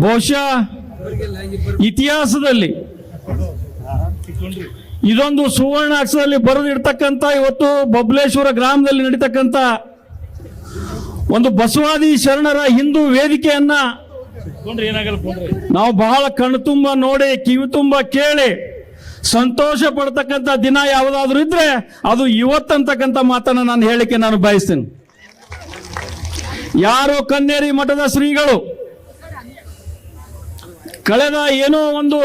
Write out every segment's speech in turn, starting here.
ಬಹುಶಃ ಇತಿಹಾಸದಲ್ಲಿ ಇದೊಂದು ಸುವರ್ಣ ಅಕ್ಷರದಲ್ಲಿ ಬರೆದಿರ್ತಕ್ಕಂಥ ಇವತ್ತು ಬಬಲೇಶ್ವರ ಗ್ರಾಮದಲ್ಲಿ ನಡೀತಕ್ಕಂಥ ಒಂದು ಬಸವಾದಿ ಶರಣರ ಹಿಂದೂ ವೇದಿಕೆಯನ್ನ ನಾವು ಬಹಳ ಕಣ್ಣು ತುಂಬ ನೋಡಿ ಕಿವಿ ತುಂಬ ಕೇಳಿ ಸಂತೋಷ ಪಡ್ತಕ್ಕಂಥ ದಿನ ಯಾವುದಾದ್ರೂ ಇದ್ರೆ ಅದು ಇವತ್ತಂತಕ್ಕಂಥ ಮಾತನ್ನ ನಾನು ಹೇಳಿಕೆ ನಾನು ಬಯಸ್ತೇನೆ. ಯಾರು ಕನ್ನೇರಿ ಮಠದ ಶ್ರೀಗಳು ಕಳೆದ ಏನೋ ಒಂದು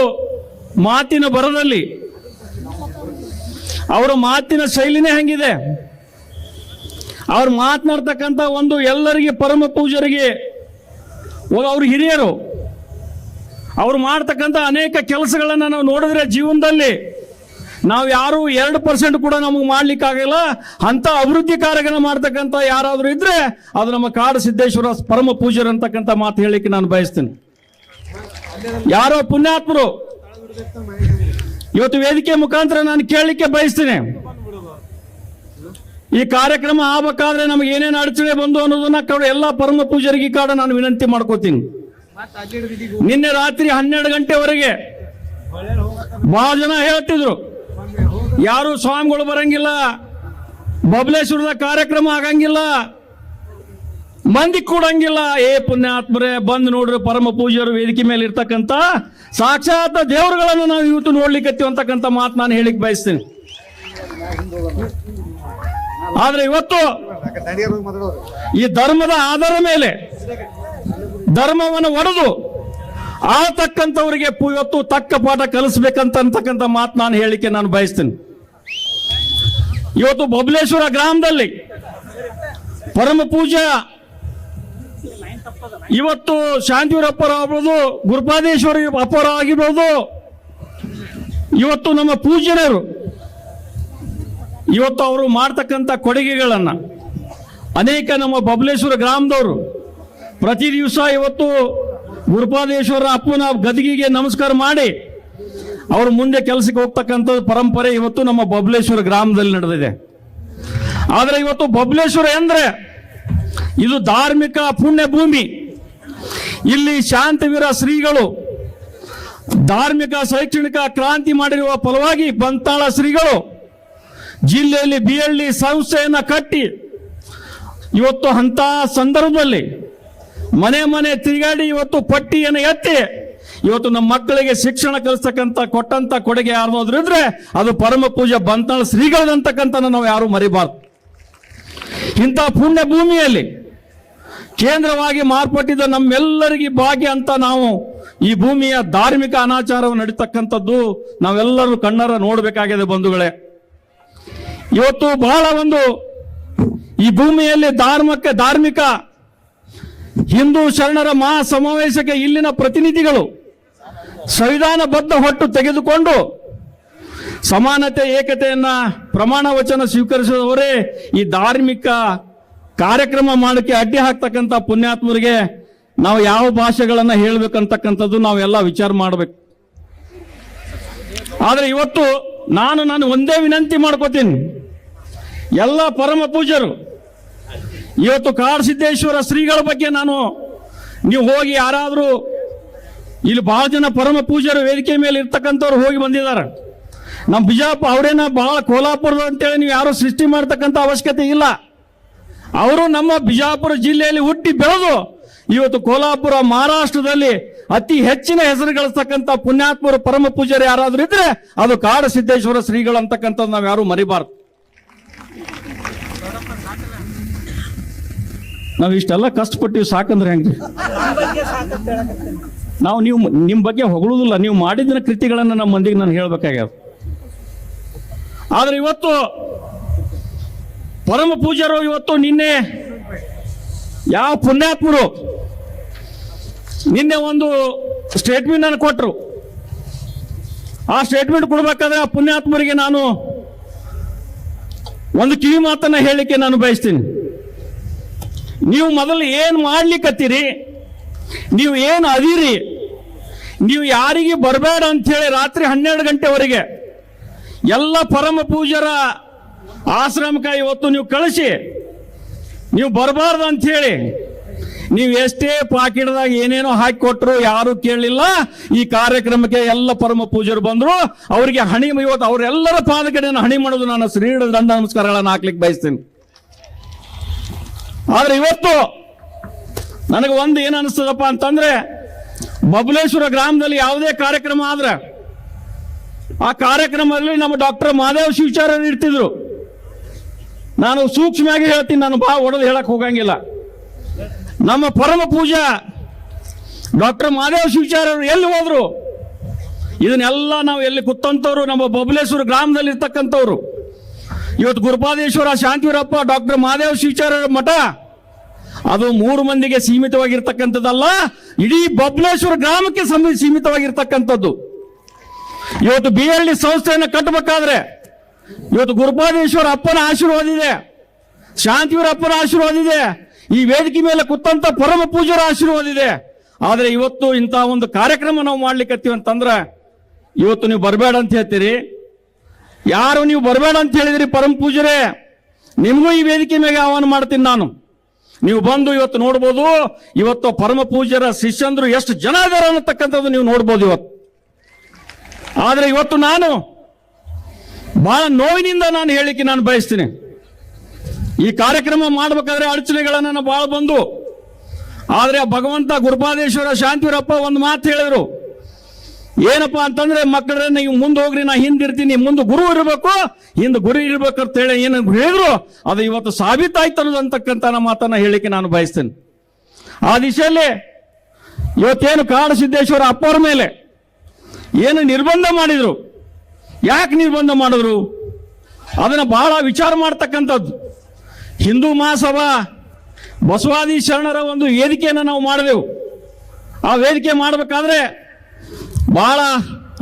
ಮಾತಿನ ಬರದಲ್ಲಿ ಅವರ ಮಾತಿನ ಶೈಲಿನೇ ಹಂಗಿದೆ. ಅವ್ರು ಮಾತನಾಡ್ತಕ್ಕಂಥ ಒಂದು ಎಲ್ಲರಿಗೆ ಪರಮ ಪೂಜರಿಗೆ ಅವ್ರ ಹಿರಿಯರು ಅವ್ರು ಮಾಡ್ತಕ್ಕಂಥ ಅನೇಕ ಕೆಲಸಗಳನ್ನು ನಾವು ನೋಡಿದ್ರೆ ಜೀವನದಲ್ಲಿ ನಾವು ಯಾರು 2% ಕೂಡ ನಮಗೆ ಮಾಡ್ಲಿಕ್ಕಾಗಲ್ಲ. ಅಂತ ಅಭಿವೃದ್ಧಿ ಕಾರ್ಯಗಳನ್ನು ಮಾಡ್ತಕ್ಕಂಥ ಯಾರಾದರೂ ಇದ್ರೆ ಅದು ನಮ್ಮ ಕಾಡು ಸಿದ್ದೇಶ್ವರ ಪರಮ ಪೂಜರು ಅಂತಕ್ಕಂಥ ಮಾತು ಹೇಳಿಕ್ಕೆ ನಾನು ಬಯಸ್ತೇನೆ. ಯಾರೋ ಪುಣ್ಯಾತ್ಮರು ಇವತ್ತು ವೇದಿಕೆ ಮುಖಾಂತರ ನಾನು ಕೇಳಲಿಕ್ಕೆ ಬಯಸ್ತೇನೆ. ಈ ಕಾರ್ಯಕ್ರಮ ಆಗಬೇಕಾದ್ರೆ ನಮಗೆ ಏನೇನು ಅಡಚಣೆ ಬಂದು ಅನ್ನೋದನ್ನ ಎಲ್ಲ ಪರಮ ಪೂಜರಿಗೆ ಕಾಡ ನಾನು ವಿನಂತಿ ಮಾಡ್ಕೋತೀನಿ. ನಿನ್ನೆ ರಾತ್ರಿ 12 ಗಂಟೆವರೆಗೆ ಬಹಳ ಜನ ಹೇಳ್ತಿದ್ರು ಯಾರು ಸ್ವಾಮಿಗಳು ಬರಂಗಿಲ್ಲ, ಬಬಲೇಶ್ವರದ ಕಾರ್ಯಕ್ರಮ ಆಗಂಗಿಲ್ಲ, ಮಂದಿ ಕೂಡಂಗಿಲ್ಲ. ಪುಣ್ಯಾತ್ಮರೇ ಬಂದು ನೋಡ್ರಿ, ಪರಮ ಪೂಜೆಯರು ವೇದಿಕೆ ಮೇಲೆ ಇರ್ತಕ್ಕಂಥ ಸಾಕ್ಷಾತ್ ದೇವರುಗಳನ್ನು ನಾವು ಇವತ್ತು ನೋಡ್ಲಿಕ್ಕೆ ಅಂತಕ್ಕಂಥ ಮಾತು ನಾನು ಹೇಳಿಕ್ ಬಯಸ್ತೇನೆ. ಆದ್ರೆ ಇವತ್ತು ಈ ಧರ್ಮದ ಆಧಾರ ಮೇಲೆ ಧರ್ಮವನ್ನು ಒಡೆದು ಆಳ್ತಕ್ಕಂಥವರಿಗೆ ಇವತ್ತು ತಕ್ಕ ಪಾಠ ಕಲಿಸ್ಬೇಕಂತಕ್ಕಂಥ ಮಾತು ನಾನು ಹೇಳಿಕೆ ನಾನು ಬಯಸ್ತೇನೆ. ಇವತ್ತು ಬಬಲೇಶ್ವರ ಗ್ರಾಮದಲ್ಲಿ ಪರಮ ಪೂಜಾ ಇವತ್ತು ಶಾಂತಿವೀರಪ್ಪರ ಆಗ್ಬೋದು, ಗುರುಪಾದೇಶ್ವರಿ ಅಪ್ಪರ ಆಗಿರ್ಬೋದು, ಇವತ್ತು ನಮ್ಮ ಪೂಜ್ಯರು ಇವತ್ತು ಅವರು ಮಾಡ್ತಕ್ಕಂಥ ಕೊಡುಗೆಗಳನ್ನ ಅನೇಕ ನಮ್ಮ ಬಬಲೇಶ್ವರ ಗ್ರಾಮದವರು ಪ್ರತಿ ದಿವಸ ಇವತ್ತು ಗುರುಪಾದೇಶ್ವರ ಅಪ್ಪನ ಗದಿಗೆಗೆ ನಮಸ್ಕಾರ ಮಾಡಿ ಅವರು ಮುಂದೆ ಕೆಲಸಕ್ಕೆ ಹೋಗ್ತಕ್ಕಂಥ ಪರಂಪರೆ ಇವತ್ತು ನಮ್ಮ ಬಬಲೇಶ್ವರ ಗ್ರಾಮದಲ್ಲಿ ನಡೆದಿದೆ. ಆದರೆ ಇವತ್ತು ಬಬಲೇಶ್ವರ ಅಂದ್ರೆ ಇದು ಧಾರ್ಮಿಕ ಪುಣ್ಯ ಭೂಮಿ. ಇಲ್ಲಿ ಶಾಂತವೀರ ಶ್ರೀಗಳು ಧಾರ್ಮಿಕ ಶೈಕ್ಷಣಿಕ ಕ್ರಾಂತಿ ಮಾಡಿರುವ ಫಲವಾಗಿ ಬಂತಾಳ ಶ್ರೀಗಳು ಜಿಲ್ಲೆಯಲ್ಲಿ ಬಿಎಲ್ಡಿ ಸಂಸ್ಥೆಯನ್ನ ಕಟ್ಟಿ ಇವತ್ತು ಅಂತ ಸಂದರ್ಭದಲ್ಲಿ ಮನೆ ಮನೆ ತಿರುಗಾಡಿ ಇವತ್ತು ಪಟ್ಟಿಯನ್ನು ಎತ್ತಿ ಇವತ್ತು ನಮ್ಮ ಮಕ್ಕಳಿಗೆ ಶಿಕ್ಷಣ ಕಲಿಸ್ತಕ್ಕಂಥ ಕೊಟ್ಟಂತ ಕೊಡುಗೆ ಯಾರಾದ್ರೂ ಇದ್ರೆ ಅದು ಪರಮ ಪೂಜೆ ಬಂತಾಳ ಶ್ರೀಗಳಂತಕ್ಕಂಥ ನಾವು ಯಾರು ಮರಿಬಾರ್ದು. ಇಂಥ ಪುಣ್ಯ ಭೂಮಿಯಲ್ಲಿ ಕೇಂದ್ರವಾಗಿ ಮಾರ್ಪಟ್ಟಿದ್ದ ನಮ್ಮೆಲ್ಲರಿಗೆ ಭಾಗ್ಯ ಅಂತ ನಾವು ಈ ಭೂಮಿಯ ಧಾರ್ಮಿಕ ಅನಾಚಾರವನ್ನು ನಡೀತಕ್ಕಂಥದ್ದು ನಾವೆಲ್ಲರೂ ಕಣ್ಣಾರ ನೋಡಬೇಕಾಗಿದೆ ಬಂಧುಗಳೇ. ಇವತ್ತು ಬಹಳ ಒಂದು ಈ ಭೂಮಿಯಲ್ಲಿ ಧಾರ್ಮಿಕ ಹಿಂದೂ ಶರಣರ ಮಹಾ ಸಮಾವೇಶಕ್ಕೆ ಇಲ್ಲಿನ ಪ್ರತಿನಿಧಿಗಳು ಸಂವಿಧಾನಬದ್ಧ ಹೊಟ್ಟು ತೆಗೆದುಕೊಂಡು ಸಮಾನತೆ ಏಕತೆಯನ್ನ ಪ್ರಮಾಣ ವಚನ ಸ್ವೀಕರಿಸಿದವರೇ ಈ ಧಾರ್ಮಿಕ ಕಾರ್ಯಕ್ರಮ ಮಾಡಕ್ಕೆ ಅಡ್ಡಿ ಹಾಕ್ತಕ್ಕಂಥ ಪುಣ್ಯಾತ್ಮರಿಗೆ ನಾವು ಯಾವ ಭಾಷೆಗಳನ್ನ ಹೇಳ್ಬೇಕಂತಕ್ಕಂಥದ್ದು ನಾವೆಲ್ಲ ವಿಚಾರ ಮಾಡಬೇಕು. ಆದ್ರೆ ಇವತ್ತು ನಾನು ಒಂದೇ ವಿನಂತಿ ಮಾಡ್ಕೋತೀನಿ, ಎಲ್ಲ ಪರಮ ಪೂಜ್ಯರು ಇವತ್ತು ಕಾಡಸಿದ್ದೇಶ್ವರ ಶ್ರೀಗಳ ಬಗ್ಗೆ ನೀವು ಹೋಗಿ ಯಾರಾದರೂ ಇಲ್ಲಿ ಬಹಳ ಜನ ಪರಮ ಪೂಜ್ಯರು ವೇದಿಕೆ ಮೇಲೆ ಇರ್ತಕ್ಕಂಥವ್ರು ಹೋಗಿ ಬಂದಿದ್ದಾರೆ. ನಮ್ಮ ಬಿಜಾಪುರ ಅವರೇನ ಬಹಳ ಕೋಲಾಪುರದ ಅಂತೇಳಿ ನೀವು ಯಾರು ಸೃಷ್ಟಿ ಮಾಡ್ತಕ್ಕಂಥ ಅವಶ್ಯಕತೆ ಇಲ್ಲ. ಅವರು ನಮ್ಮ ಬಿಜಾಪುರ ಜಿಲ್ಲೆಯಲ್ಲಿ ಹುಟ್ಟಿ ಬೆಳೆದು ಇವತ್ತು ಕೋಲಾಪುರ ಮಹಾರಾಷ್ಟ್ರದಲ್ಲಿ ಅತಿ ಹೆಚ್ಚಿನ ಹೆಸರು ಗಳಿಸ್ತಕ್ಕಂಥ ಪುಣ್ಯಾತ್ಮರು ಪರಮ ಪೂಜ್ಯರು ಯಾರಾದ್ರೂ ಇದ್ರೆ ಅದು ಕಾಡಸಿದ್ದೇಶ್ವರ ಶ್ರೀಗಳು ಅಂತಕ್ಕಂಥದ್ದು ನಾವು ಯಾರು ಮರಿಬಾರ್ದು. ನಾವು ಇಷ್ಟೆಲ್ಲ ಕಷ್ಟಪಟ್ಟಿವಿ ಸಾಕಂದ್ರೆ ಹೆಂಗ್ರಿ? ನೀವು ನಿಮ್ಮ ಬಗ್ಗೆ ಹೊಗಳುದಿಲ್ಲ, ನೀವು ಮಾಡಿದ ಕೃತಿಗಳನ್ನ ನಮ್ಮ ಮಂದಿಗೆ ನಾನು ಹೇಳ್ಬೇಕಾಗ್ಯದ. ಆದ್ರೆ ಇವತ್ತು ಪರಮ ಪೂಜ್ಯರು ಇವತ್ತು ನಿನ್ನೆ ಯಾವ ಪುಣ್ಯಾತ್ಮರು ನಿನ್ನೆ ಒಂದು ಸ್ಟೇಟ್ಮೆಂಟ್ ಅನ್ನು ಕೊಟ್ಟರು. ಆ ಸ್ಟೇಟ್ಮೆಂಟ್ ಕೊಡ್ಬೇಕಾದ್ರೆ ಆ ಪುಣ್ಯಾತ್ಮರಿಗೆ ನಾನು ಒಂದು ಕಿವಿ ಮಾತನ್ನ ಹೇಳಲಿಕ್ಕೆ ನಾನು ಬಯಸ್ತೀನಿ. ನೀವು ಮೊದಲು ಏನು ಮಾಡ್ಲಿಕ್ಕತ್ತೀರಿ, ನೀವು ಏನು ಅದೀರಿ, ನೀವು ಯಾರಿಗೆ ಬರಬೇಡ ಅಂತ ಹೇಳಿ ರಾತ್ರಿ 12 ಗಂಟೆವರೆಗೆ ಎಲ್ಲ ಪರಮ ಪೂಜ್ಯರ ಆಶ್ರಮಕ್ಕೆ ಇವತ್ತು ನೀವು ಕಳಿಸಿ ನೀವು ಬರಬಾರ್ದು ಅಂತ ಹೇಳಿ ನೀವು ಎಷ್ಟೇ ಪಾಕಿಟ್ದಾಗ ಏನೇನೋ ಹಾಕಿ ಕೊಟ್ಟರು ಯಾರು ಕೇಳಲಿಲ್ಲ. ಈ ಕಾರ್ಯಕ್ರಮಕ್ಕೆ ಎಲ್ಲ ಪರಮ ಪೂಜ್ಯರು ಬಂದ್ರು. ಅವರಿಗೆ ಹಣಿ ಇವತ್ತು ಅವರೆಲ್ಲರ ಪಾದ ಕಡೆಯನ್ನು ಹಣಿ ಮಾಡೋದು ನಾನು ಶ್ರೀಗಳ ದಂಡ ನಮಸ್ಕಾರಗಳನ್ನು ಹಾಕ್ಲಿಕ್ಕೆ ಬಯಸ್ತೇನೆ. ಆದ್ರೆ ಇವತ್ತು ನನಗೆ ಒಂದು ಏನು ಅನಿಸ್ತದಪ್ಪ ಅಂತಂದ್ರೆ, ಬಬಲೇಶ್ವರ ಗ್ರಾಮದಲ್ಲಿ ಯಾವುದೇ ಕಾರ್ಯಕ್ರಮ ಆದ್ರೆ ಆ ಕಾರ್ಯಕ್ರಮದಲ್ಲಿ ನಮ್ಮ ಡಾಕ್ಟರ್ ಮಹಾದೇವ್ ಶಿವಾಚಾರ್ಯರು ಇರ್ತಿದ್ರು. ನಾನು ಸೂಕ್ಷ್ಮವಾಗಿ ಹೇಳ್ತೀನಿ, ನಾನು ಬಾ ಒಡೆದು ಹೇಳಕ್ ಹೋಗಂಗಿಲ್ಲ. ನಮ್ಮ ಪರಮ ಪೂಜಾ ಡಾಕ್ಟರ್ ಮಹಾದೇವ್ ಶಿವಾಚಾರ್ಯರು ಎಲ್ಲಿ ಹೋದ್ರು? ಇದನ್ನೆಲ್ಲ ನಾವು ಎಲ್ಲಿ ಕೂತಂತವ್ರು ನಮ್ಮ ಬಬಲೇಶ್ವರ ಗ್ರಾಮದಲ್ಲಿ ಇರ್ತಕ್ಕಂಥವ್ರು. ಇವತ್ತು ಗುರುಪಾದೇಶ್ವರ ಶಾಂತಿವೀರಪ್ಪ ಡಾಕ್ಟರ್ ಮಹಾದೇವ್ ಶಿವಾಚಾರ್ಯರ ಮಠ ಅದು 3 ಮಂದಿಗೆ ಸೀಮಿತವಾಗಿರ್ತಕ್ಕಂಥದ್ದಲ್ಲ, ಇಡೀ ಬಬಲೇಶ್ವರ ಗ್ರಾಮಕ್ಕೆ ಸೀಮಿತವಾಗಿರ್ತಕ್ಕಂಥದ್ದು. ಇವತ್ತು BLD ಸಂಸ್ಥೆಯನ್ನು ಕಟ್ಟಬೇಕಾದ್ರೆ ಇವತ್ತು ಗುರುಪಾದೇಶ್ವರ ಅಪ್ಪನ ಆಶೀರ್ವಾದ ಇದೆ, ಶಾಂತಿವೀರಪ್ಪನ ಆಶೀರ್ವಾದ ಇದೆ, ಈ ವೇದಿಕೆ ಮೇಲೆ ಕೂತಂತ ಪರಮ ಪೂಜ್ಯರ ಆಶೀರ್ವಾದ ಇದೆ. ಆದ್ರೆ ಇವತ್ತು ಇಂತಹ ಒಂದು ಕಾರ್ಯಕ್ರಮ ನಾವು ಮಾಡ್ಲಿಕ್ಕೆ ಅಂತಂದ್ರ ಇವತ್ತು ನೀವು ಬರಬೇಡ ಅಂತ ಹೇಳ್ತೀರಿ. ಯಾರು ನೀವು ಬರಬೇಡ ಅಂತ ಹೇಳಿದ್ರಿ ಪರಮ ಪೂಜ್ಯರೇ, ನಿಮಗೂ ಈ ವೇದಿಕೆ ಮೇಲೆ ಆಹ್ವಾನ ಮಾಡ್ತೀನಿ ನಾನು. ನೀವು ಬಂದು ಇವತ್ತು ನೋಡ್ಬೋದು, ಇವತ್ತು ಪರಮ ಪೂಜ್ಯರ ಶಿಷ್ಯಂದ್ರು ಎಷ್ಟು ಜನ ಇದಾರೆ ಅನ್ನತಕ್ಕಂಥದ್ದು ನೀವು ನೋಡ್ಬೋದು ಇವತ್ತು. ಆದ್ರೆ ಇವತ್ತು ನಾನು ಬಹಳ ನೋವಿನಿಂದ ನಾನು ಹೇಳಿಕೆ ನಾನು ಬಯಸ್ತೀನಿ. ಈ ಕಾರ್ಯಕ್ರಮ ಮಾಡಬೇಕಾದ್ರೆ ಅಡಚಣೆಗಳನ್ನ ಬಹಳ ಬಂದು, ಆದ್ರೆ ಭಗವಂತ ಗುರುಪಾದೇಶ್ವರ ಶಾಂತಿವೀರಪ್ಪ ಒಂದು ಮಾತು ಹೇಳಿದ್ರು. ಏನಪ್ಪಾ ಅಂತಂದ್ರೆ, ಮಕ್ಕಳನ್ನ ನೀವು ಮುಂದೆ ಹೋಗ್ರಿ, ನಾ ಹಿಂದಿರ್ತೀನಿ, ಮುಂದೆ ಗುರು ಇರಬೇಕು, ಹಿಂದೆ ಗುರು ಇರ್ಬೇಕಂತ ಹೇಳಿ ಏನು ಹೇಳಿದ್ರು ಅದು ಇವತ್ತು ಸಾಬೀತಾಯ್ತು ಅನ್ನೋದಂತಕ್ಕಂಥ ಮಾತನ್ನ ಹೇಳಿಕೆ ನಾನು ಬಯಸ್ತೇನೆ. ಆ ದಿಶೆಯಲ್ಲಿ ಇವತ್ತೇನು ಕಾಡಸಿದ್ದೇಶ್ವರ ಅಪ್ಪವ್ರ ಮೇಲೆ ಏನು ನಿರ್ಬಂಧ ಮಾಡಿದ್ರು, ಯಾಕೆ ನಿರ್ಬಂಧ ಮಾಡಿದ್ರು ಅದನ್ನ ಬಹಳ ವಿಚಾರ ಮಾಡ್ತಕ್ಕಂಥದ್ದು. ಹಿಂದೂ ಮಹಾಸಭಾ ಬಸವಾದಿ ಶರಣರ ಒಂದು ವೇದಿಕೆಯನ್ನು ನಾವು ಮಾಡಿದೆವು. ಆ ವೇದಿಕೆ ಮಾಡಬೇಕಾದ್ರೆ ಬಹಳ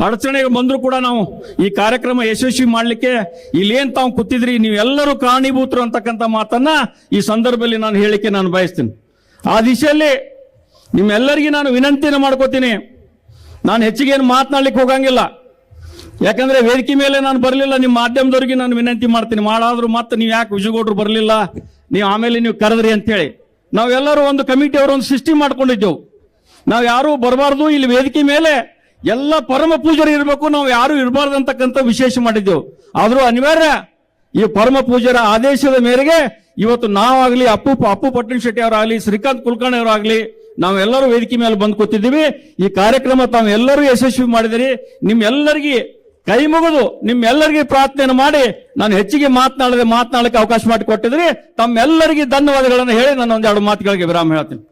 ಅಡಚಣೆಗಳು ಬಂದರೂ ಕೂಡ ನಾವು ಈ ಕಾರ್ಯಕ್ರಮ ಯಶಸ್ವಿ ಮಾಡಲಿಕ್ಕೆ ಇಲ್ಲೇನ್ ತಾವು ಕೂತಿದ್ರಿ ನೀವೆಲ್ಲರೂ ಕಾರಣೀಭೂತರು ಅಂತಕ್ಕಂಥ ಮಾತನ್ನ ಈ ಸಂದರ್ಭದಲ್ಲಿ ನಾನು ಹೇಳಿಕೆ ನಾನು ಬಯಸ್ತೀನಿ. ಆ ದಿಶೆಯಲ್ಲಿ ನಿಮ್ಮೆಲ್ಲರಿಗೂ ನಾನು ವಿನಂತಿಯನ್ನು ಮಾಡ್ಕೋತೀನಿ. ನಾನು ಹೆಚ್ಚಿಗೆ ಏನು ಮಾತನಾಡ್ಲಿಕ್ಕೆ ಹೋಗಂಗಿಲ್ಲ, ಯಾಕಂದ್ರೆ ವೇದಿಕೆ ಮೇಲೆ ನಾನು ಬರಲಿಲ್ಲ. ನಿಮ್ಮ ಮಾಧ್ಯಮದವ್ರಿಗೆ ನಾನು ವಿನಂತಿ ಮಾಡ್ತೀನಿ, ಮಾಡಾದ್ರು ಮತ್ತೆ ನೀವು ಯಾಕೆ ವಿಜಯಗೌಡರು ಬರಲಿಲ್ಲ, ನೀವು ಆಮೇಲೆ ನೀವು ಕರೆದ್ರಿ ಅಂತೇಳಿ ನಾವೆಲ್ಲರೂ ಒಂದು ಕಮಿಟಿ ಅವರು ಒಂದು ಸಿಸ್ಟಮ್ ಮಾಡ್ಕೊಂಡಿದ್ದೆವು. ನಾವು ಯಾರು ಬರಬಾರ್ದು, ಇಲ್ಲಿ ವೇದಿಕೆ ಮೇಲೆ ಎಲ್ಲ ಪರಮ ಪೂಜರು ಇರಬೇಕು, ನಾವು ಯಾರು ಇರಬಾರ್ದು ಅಂತಕ್ಕಂಥ ವಿಶೇಷ ಮಾಡಿದ್ದೆವು. ಆದರೂ ಅನಿವಾರ್ಯ ಈ ಪರಮ ಪೂಜರ ಆದೇಶದ ಮೇರೆಗೆ ಇವತ್ತು ನಾವಾಗ್ಲಿ ಅಪ್ಪು ಪಟ್ಟಣ ಶೆಟ್ಟಿ ಅವರಾಗ್ಲಿ ಶ್ರೀಕಾಂತ್ ಕುಲಕರ್ಣಿ ಅವರಾಗ್ಲಿ ನಾವೆಲ್ಲರೂ ವೇದಿಕೆ ಮೇಲೆ ಬಂದು ಕೂತಿದ್ದೀವಿ. ಈ ಕಾರ್ಯಕ್ರಮ ತಾವೆಲ್ಲರೂ ಯಶಸ್ವಿ ಮಾಡಿದಿರಿ. ನಿಮ್ಮೆಲ್ಲರಿಗೆ ಕೈ ಮುಗಿದು ನಿಮ್ಮೆಲ್ಲರಿಗೆ ಪ್ರಾರ್ಥನೆಯನ್ನು ಮಾಡಿ ನಾನು ಹೆಚ್ಚಿಗೆ ಮಾತನಾಡಲಿಕ್ಕೆ ಅವಕಾಶ ಮಾಡಿಕೊಟ್ಟಿದ್ರಿ. ತಮ್ಮೆಲ್ಲರಿಗೆ ಧನ್ಯವಾದಗಳನ್ನು ಹೇಳಿ ನಾನು ಒಂದೆರಡು ಮಾತುಗಳಿಗೆ ವಿರಾಮ ಹೇಳ್ತೀನಿ.